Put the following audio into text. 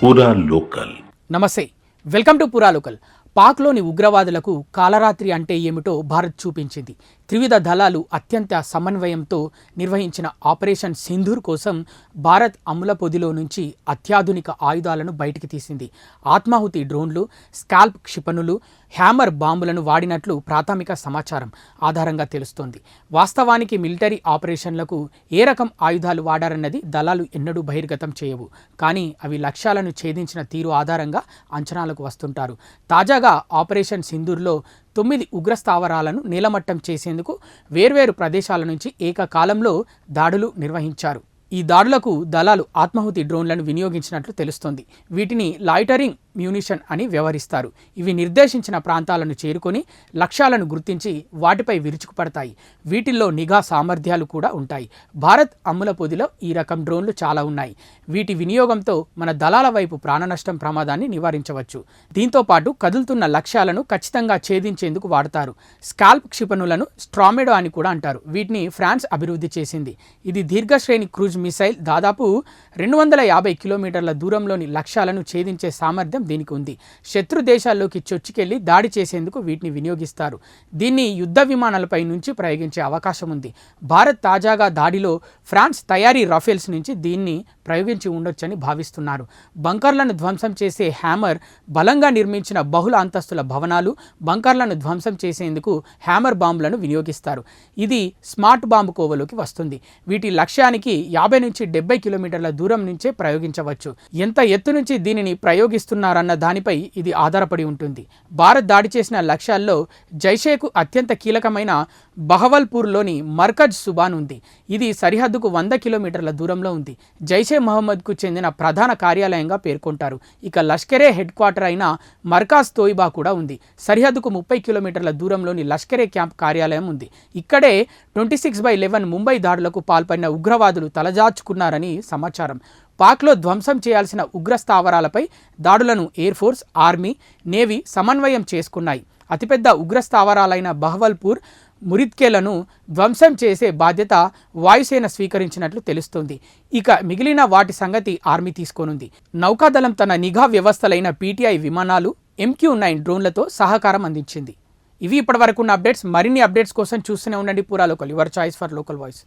పూరా లోకల్. నమస్తే, welcome to పూరా లోకల్. పాక్లోని ఉగ్రవాదులకు కాలరాత్రి అంటే ఏమిటో భారత్ చూపించింది. త్రివిధ దళాలు అత్యంత సమన్వయంతో నిర్వహించిన ఆపరేషన్ సింధూర్ కోసం భారత్ అమ్ముల పొదిలో నుంచి అత్యాధునిక ఆయుధాలను బయటికి తీసింది. ఆత్మాహుతి డ్రోన్లు, స్కాల్ప్ క్షిపణులు, హ్యామర్ బాంబులను వాడినట్లు ప్రాథమిక సమాచారం ఆధారంగా తెలుస్తోంది. వాస్తవానికి మిలిటరీ ఆపరేషన్లకు ఏ రకం ఆయుధాలు వాడారన్నది దళాలు ఎన్నడూ బహిర్గతం చేయవు. కానీ అవి లక్ష్యాలను ఛేదించిన తీరు ఆధారంగా అంచనాలకు వస్తుంటారు. తాజాగా ఆపరేషన్ సింధూర్లో 9 ఉగ్రస్థావరాలను నీలమట్టం చేసేందుకు వేర్వేరు ప్రదేశాల నుంచి ఏకకాలంలో దాడులు నిర్వహించారు. ఈ దాడులకు దళాలు ఆత్మాహుతి డ్రోన్లను వినియోగించినట్లు తెలుస్తోంది. వీటిని లాయిటరింగ్ మ్యూనిషన్ అని వ్యవహరిస్తారు. ఇవి నిర్దేశించిన ప్రాంతాలను చేరుకొని లక్ష్యాలను గుర్తించి వాటిపై విరుచుకుపడతాయి. వీటిల్లో నిఘా సామర్థ్యాలు కూడా ఉంటాయి. భారత్ అమ్ముల పొదిలో ఈ రకం డ్రోన్లు చాలా ఉన్నాయి. వీటి వినియోగంతో మన దళాల వైపు ప్రాణనష్టం ప్రమాదాన్ని నివారించవచ్చు. దీంతో పాటు కదులుతున్న లక్ష్యాలను ఖచ్చితంగా ఛేదించేందుకు వాడతారు. స్కాల్ప్ క్షిపణులను స్ట్రామెడో అని కూడా అంటారు. వీటిని ఫ్రాన్స్ అభివృద్ధి చేసింది. ఇది దీర్ఘశ్రేణి క్రూజ్ మిసైల్. దాదాపు 250 కిలోమీటర్ల దూరంలోని లక్ష్యాలను ఛేదించే సామర్థ్యం దీనికి ఉంది. శత్రు దేశాల్లోకి చొచ్చుకెళ్లి దాడి చేసేందుకు వీటిని వినియోగిస్తారు. దీన్ని యుద్ధ విమానాలపై నుంచి ప్రయోగించే అవకాశం ఉంది. భారత్ తాజాగా దాడిలో ఫ్రాన్స్ తయారీ రాఫెల్స్ నుంచి దీన్ని ప్రయోగించి ఉండొచ్చని భావిస్తున్నారు. బంకర్లను ధ్వంసం చేసే హ్యామర్, బలంగా నిర్మించిన బహుళ అంతస్తుల భవనాలు, బంకర్లను ధ్వంసం చేసేందుకు హ్యామర్ బాంబులను వినియోగిస్తారు. ఇది స్మార్ట్ బాంబు కోవలోకి వస్తుంది. వీటి లక్ష్యానికి 50 నుంచి 70 కిలోమీటర్ల దూరం నుంచే ప్రయోగించవచ్చు. ఎంత ఎత్తు నుంచి దీనిని ప్రయోగిస్తున్నారన్న దానిపై ఇది ఆధారపడి ఉంటుంది. భారత్ దాడి చేసిన లక్ష్యాల్లో జైషేకు అత్యంత కీలకమైన బహవల్పూర్లోని మర్కజ్ సుబాన్ ఉంది. ఇది సరిహద్దుకు 100 కిలోమీటర్ల దూరంలో ఉంది. జైషే మహమ్మద్కు చెందిన ప్రధాన కార్యాలయంగా పేర్కొంటారు. ఇక లష్కరే హెడ్ క్వార్టర్ అయిన మర్కాజ్ తోయిబా కూడా ఉంది. సరిహద్దుకు 30 కిలోమీటర్ల దూరంలోని లష్కరే క్యాంప్ కార్యాలయం ఉంది. ఇక్కడే 26/11 ముంబై దాడులకు పాల్పడిన ఉగ్రవాదులు తలజార్చుకున్నారని సమాచారం. పాక్లో ధ్వంసం చేయాల్సిన ఉగ్రస్థావరాలపై దాడులను ఎయిర్ ఫోర్స్, ఆర్మీ, నేవీ సమన్వయం చేసుకున్నాయి. అతిపెద్ద ఉగ్రస్థావరాలైన బహవల్పూర్, మురిద్కేలను ధ్వంసం చేసే బాధ్యత వాయుసేన స్వీకరించినట్లు తెలుస్తోంది. ఇక మిగిలిన వాటి సంగతి ఆర్మీ తీసుకోనుంది. నౌకాదళం తన నిఘా వ్యవస్థలైన PTI విమానాలు, MQ-9 డ్రోన్లతో సహకారం అందించింది. ఇవి ఇప్పటివరకు ఉన్న అప్డేట్స్. మరిన్ని అప్డేట్స్ కోసం చూస్తూనే ఉండండి పూరా local, your choice for local voice.